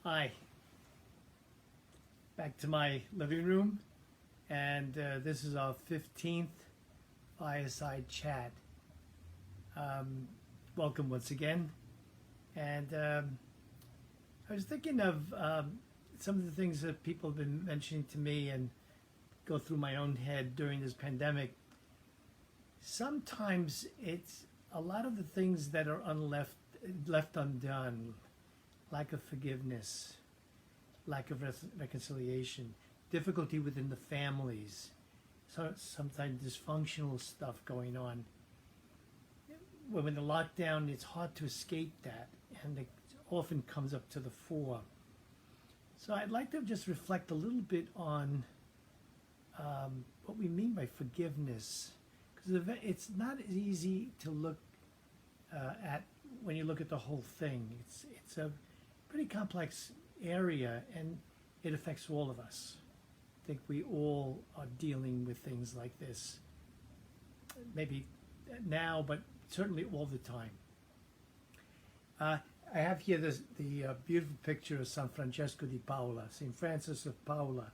Hi, back to my living room, and this is our 15th fireside chat. Welcome once again. And I was thinking of some of the things that people have been mentioning to me and go through my own head during this pandemic. Sometimes it's a lot of the things that are left undone, lack of forgiveness, lack of reconciliation, difficulty within the families, so sometimes dysfunctional stuff going on. When the lockdown, it's hard to escape that, and it often comes up to the fore. So I'd like to just reflect a little bit on what we mean by forgiveness, because it's not as easy to look at when you look at the whole thing. It's a pretty complex area, and it affects all of us. I think we all are dealing with things like this, maybe now, but certainly all the time. I have here the beautiful picture of San Francesco di Paola, St. Francis of Paola.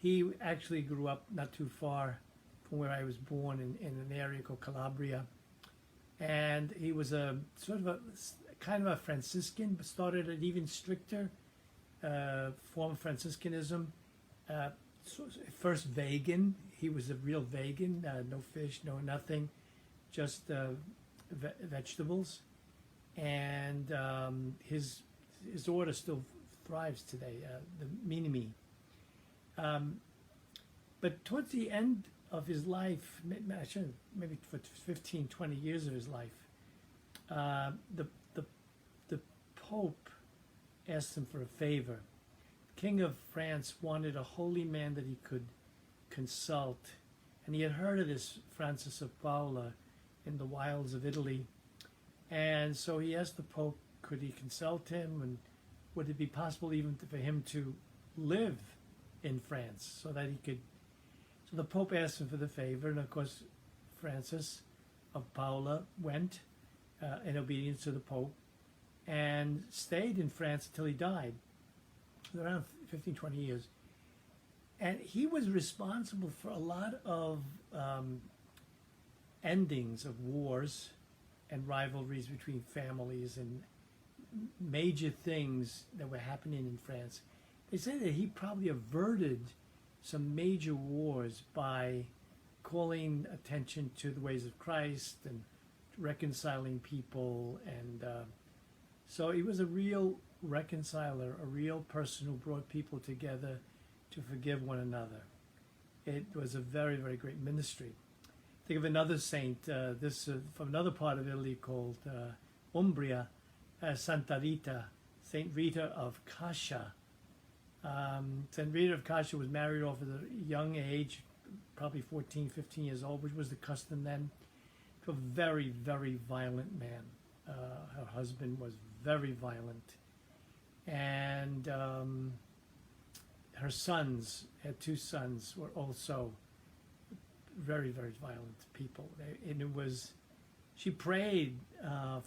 He actually grew up not too far from where I was born in an area called Calabria. And he was a sort of a kind of a Franciscan, but started an even stricter form of Franciscanism. First vegan. He was a real vegan, no fish, no nothing, just vegetables. And his order still thrives today, the Minimi. But towards the end of his life, maybe for 15, 20 years of his life, the Pope asked him for a favor. The King of France wanted a holy man that he could consult, and he had heard of this Francis of Paola in the wilds of Italy, and so he asked the Pope, could he consult him, and would it be possible even for him to live in France so that he could. So the Pope asked him for the favor, and of course Francis of Paola went in obedience to the Pope and stayed in France until he died, around 15, 20 years. And he was responsible for a lot of endings of wars and rivalries between families and major things that were happening in France. They say that he probably averted some major wars by calling attention to the ways of Christ and reconciling people, and so he was a real reconciler, a real person who brought people together to forgive one another. It was a very, very great ministry. Think of another saint, this from another part of Italy called Umbria, Santa Rita, Saint Rita of Cascia. Saint Rita of Cascia was married off at a young age, probably 14, 15 years old, which was the custom then, to a very, very violent man. Her husband was very violent. And her sons, had two sons, were also very, very violent people. And it was, she prayed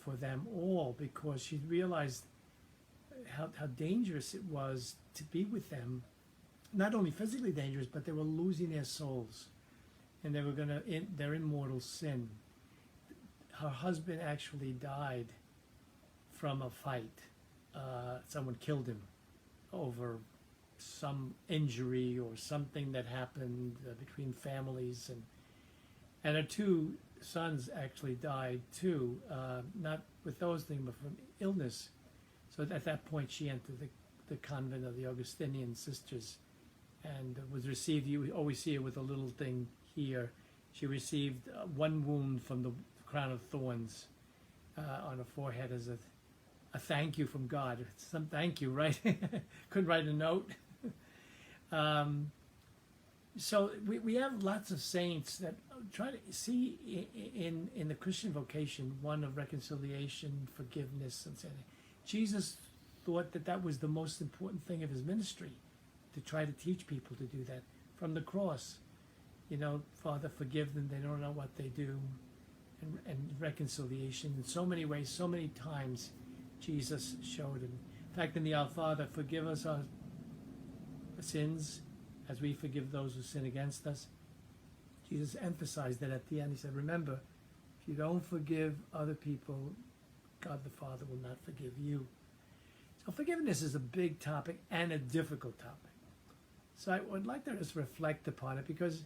for them all because she realized how dangerous it was to be with them. Not only physically dangerous, but they were losing their souls, and they were going to their immortal sin. Her husband actually died from a fight. Someone killed him over some injury or something that happened between families, and her two sons actually died too, not with those things, but from illness. So at that point, she entered the convent of the Augustinian sisters, and was received. You always see her with a little thing here. She received one wound from the crown of thorns on her forehead as a thank you from God. Some thank you, right? Couldn't write a note. So we have lots of saints that try to see in the Christian vocation one of reconciliation, forgiveness, and saying Jesus thought that was the most important thing of his ministry, to try to teach people to do that from the cross. Father, forgive them, they don't know what they do. And reconciliation in so many ways, so many times Jesus showed him. In fact, in the Our Father, forgive us our sins as we forgive those who sin against us. Jesus emphasized that at the end. He said, remember, if you don't forgive other people, God the Father will not forgive you. So forgiveness is a big topic and a difficult topic. So I would like to just reflect upon it, because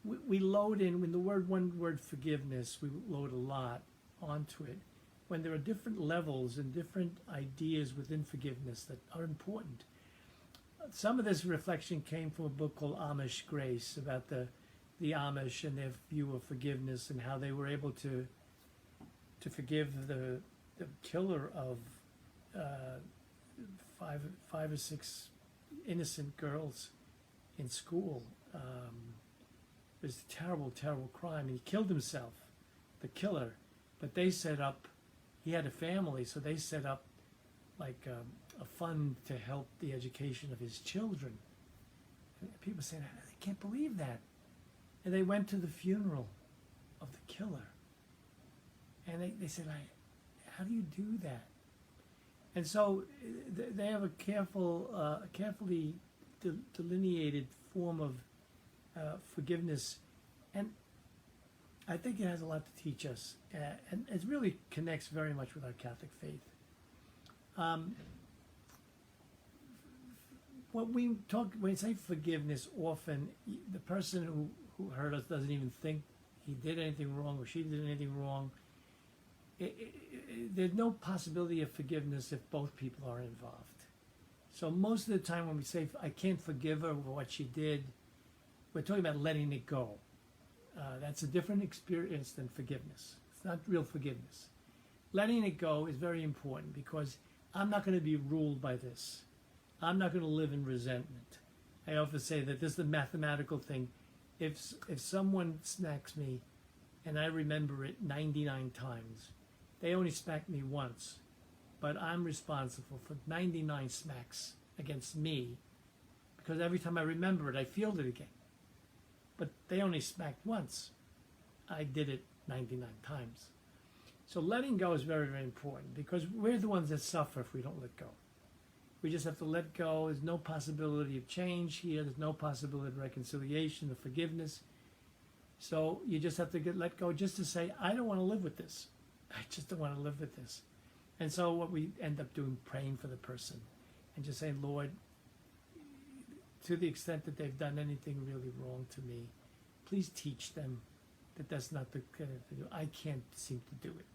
we load in, when the one word forgiveness, we load a lot onto it, when there are different levels and different ideas within forgiveness that are important. Some of this reflection came from a book called Amish Grace, about the Amish and their view of forgiveness, and how they were able to forgive the killer of five or six innocent girls in school. It was a terrible, terrible crime. He killed himself, the killer. But they set up, he had a family, so they set up like a fund to help the education of his children. And people saying, I can't believe that. And they went to the funeral of the killer. And they said, how do you do that? And so they have a carefully delineated form of forgiveness, and I think it has a lot to teach us, and it really connects very much with our Catholic faith. When we say forgiveness, often the person who hurt us doesn't even think he did anything wrong or she did anything wrong. There's no possibility of forgiveness if both people are involved. So most of the time when we say, I can't forgive her for what she did, we're talking about letting it go. That's a different experience than forgiveness. It's not real forgiveness. Letting it go is very important, because I'm not going to be ruled by this. I'm not going to live in resentment. I often say that this is the mathematical thing. If someone smacks me and I remember it 99 times, they only smacked me once, but I'm responsible for 99 smacks against me, because every time I remember it, I feel it again. But they only smacked once. I did it 99 times. So letting go is very, very important, because we're the ones that suffer if we don't let go. We just have to let go. There's no possibility of change here. There's no possibility of reconciliation, of forgiveness. So you just have to let go, just to say, I don't want to live with this. I just don't want to live with this. And so what we end up doing, praying for the person and just saying, Lord, to the extent that they've done anything really wrong to me, please teach them that that's not the kind of thing. I can't seem to do it.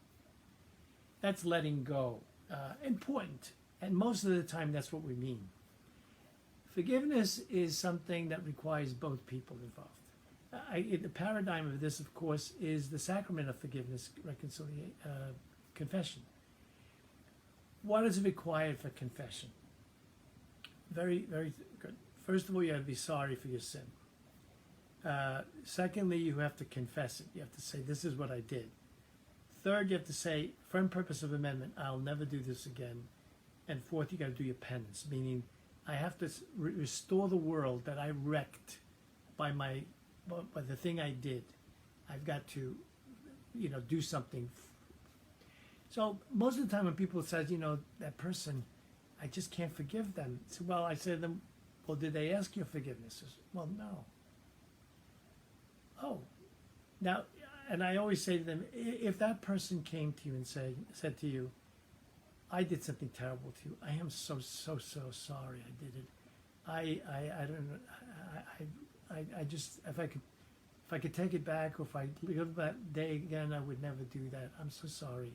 That's letting go. Important. And most of the time, that's what we mean. Forgiveness is something that requires both people involved. The paradigm of this, of course, is the sacrament of forgiveness, reconciliation, confession. What is required for confession? Very, very good. First of all, you have to be sorry for your sin. Secondly, you have to confess it. You have to say, this is what I did. Third, you have to say, firm purpose of amendment, I'll never do this again. And fourth, you got to do your penance, meaning I have to restore the world that I wrecked by the thing I did. I've got to, do something. So most of the time when people say, that person, I just can't forgive them. So, well, I say to them, well, did they ask your forgiveness? Well, no. Oh, now, and I always say to them, if that person came to you and said to you, I did something terrible to you. I am so sorry I did it. I don't know. I just, if I could take it back, or if I live that day again, I would never do that. I'm so sorry.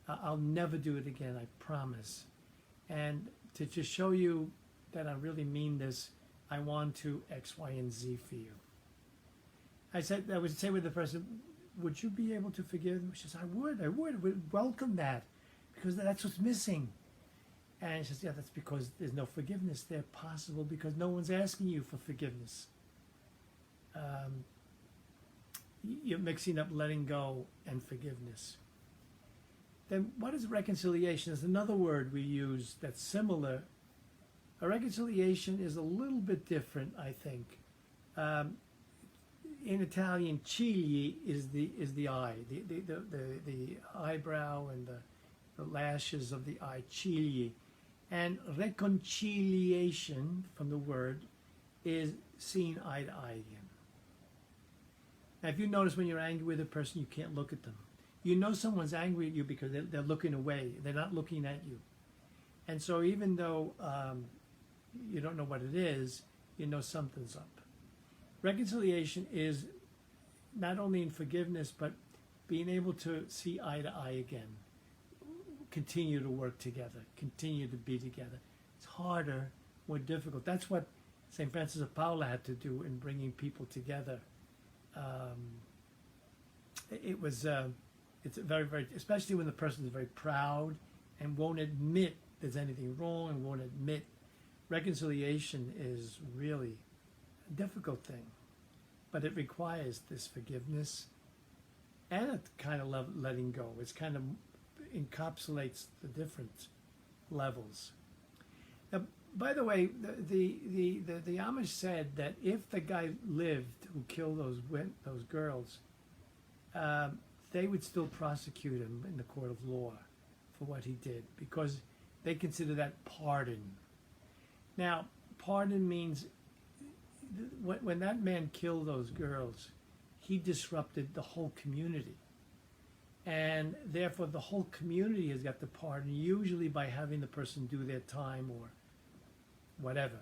I'll never do it again, I promise. And to just show you that I really mean this, I want to X, Y, and Z for you. I would say with the person, would you be able to forgive them? She says, I would welcome that, because that's what's missing. And she says, yeah, that's because there's no forgiveness there possible, because no one's asking you for forgiveness. You're mixing up letting go and forgiveness. Then what is reconciliation? There's another word we use that's similar. A reconciliation is a little bit different, I think. In Italian, cigli is the eye, the eyebrow and the lashes of the eye, cigli. And reconciliation, from the word, is seeing eye to eye again. Now, if you notice when you're angry with a person, you can't look at them. You know someone's angry at you because they're looking away. They're not looking at you. And so even though you don't know what it is, you know something's up. Reconciliation is not only in forgiveness, but being able to see eye to eye again. Continue to work together. Continue to be together. It's harder, more difficult. That's what St. Francis of Paula had to do in bringing people together. It's very, very, especially when the person is very proud and won't admit there's anything wrong and won't admit. Reconciliation is really a difficult thing, but it requires this forgiveness and a kind of letting go. It's kind of encapsulates the different levels. Now, by the way, the Amish said that if the guy lived who killed those girls, they would still prosecute him in the court of law for what he did because they consider that pardon. Now, pardon means when that man killed those girls, he disrupted the whole community. And therefore, the whole community has got the pardon, usually by having the person do their time or whatever.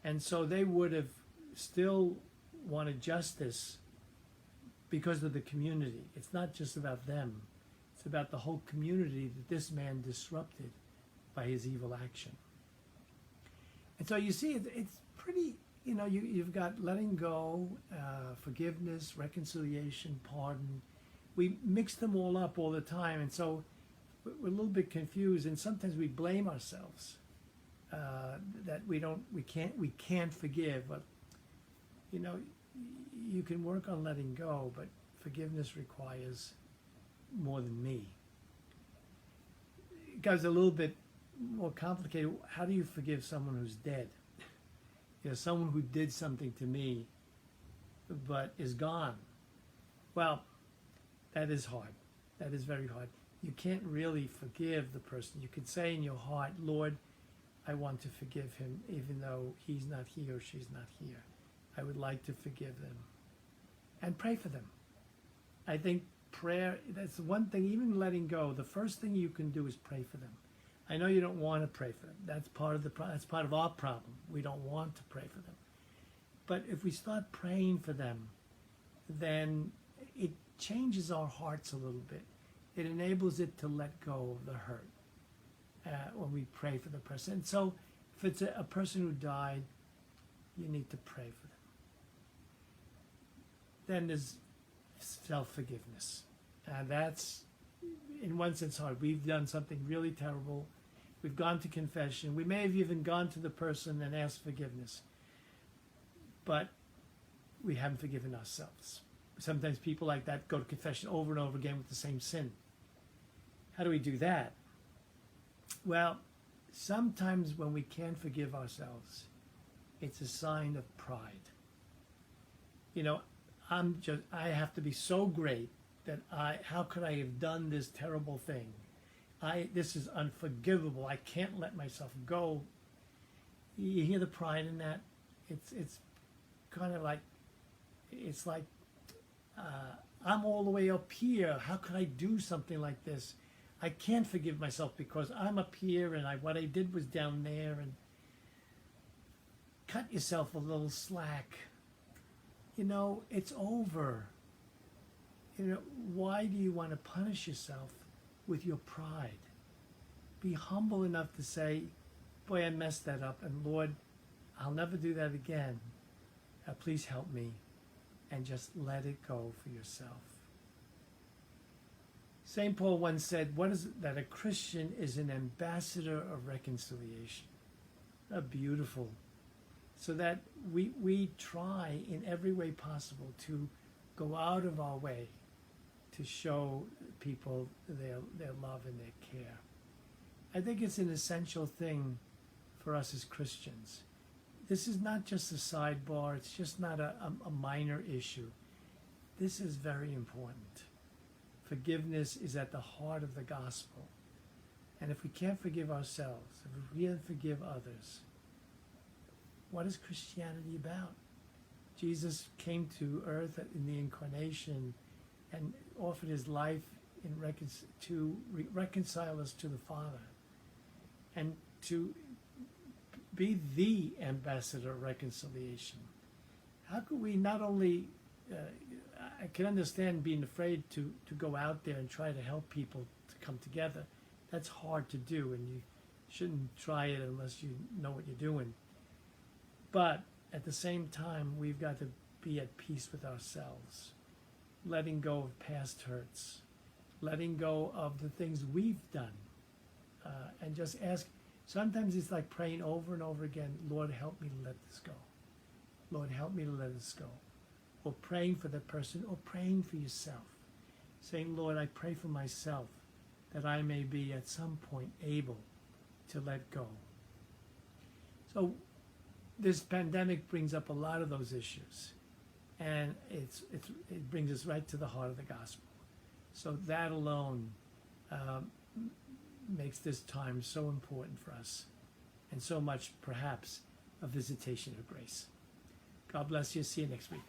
And so they would have still wanted justice because of the community. It's not just about them. It's about the whole community that this man disrupted by his evil action. And so you see, it's pretty, you've got letting go, forgiveness, reconciliation, pardon. We mix them all up all the time, and so we're a little bit confused, and sometimes we blame ourselves that we can't forgive. But you can work on letting go, but forgiveness requires more than me. It goes a little bit more complicated. How do you forgive someone who's dead? Someone who did something to me but is gone. Well, that is hard. That is very hard. You can't really forgive the person. You could say in your heart, Lord, I want to forgive him even though he's not here or she's not here. I would like to forgive them. And pray for them. I think prayer, that's one thing, even letting go, the first thing you can do is pray for them. I know you don't want to pray for them. That's part of our problem. We don't want to pray for them. But if we start praying for them, then it changes our hearts a little bit. It enables it to let go of the hurt when we pray for the person. And so if it's a person who died, you need to pray for them. Then there's self-forgiveness. And that's, in one sense, hard. We've done something really terrible. We've gone to confession. We may have even gone to the person and asked forgiveness. But we haven't forgiven ourselves. Sometimes people like that go to confession over and over again with the same sin. How do we do that? Well, sometimes when we can't forgive ourselves, it's a sign of pride. I have to be so great that how could I have done this terrible thing? This is unforgivable. I can't let myself go. You hear the pride in that? It's kind of like, it's like, I'm all the way up here. How could I do something like this? I can't forgive myself because I'm up here and what I did was down there. And cut yourself a little slack. It's over. Why do you want to punish yourself with your pride? Be humble enough to say, boy, I messed that up, and Lord, I'll never do that again. Please help me, and just let it go for yourself. St. Paul once said, what is it that a Christian is an ambassador of reconciliation? Beautiful. So that we try in every way possible to go out of our way to show people their love and their care. I think it's an essential thing for us as Christians. This is not just a sidebar. It's just not a minor issue. This is very important. Forgiveness is at the heart of the gospel. And if we can't forgive ourselves, if we can't forgive others, what is Christianity about? Jesus came to earth in the incarnation and offered his life to reconcile us to the Father and to be the ambassador of reconciliation. How could we not only, I can understand being afraid to go out there and try to help people to come together. That's hard to do, and you shouldn't try it unless you know what you're doing. But at the same time, we've got to be at peace with ourselves, letting go of past hurts, letting go of the things we've done, and just ask. Sometimes it's like praying over and over again, Lord, help me to let this go. Lord, help me to let this go. Or praying for that person, or praying for yourself. Saying, Lord, I pray for myself that I may be at some point able to let go. So this pandemic brings up a lot of those issues. And it brings us right to the heart of the gospel. So that alone makes this time so important for us, and so much, perhaps, a visitation of grace. God bless you. See you next week.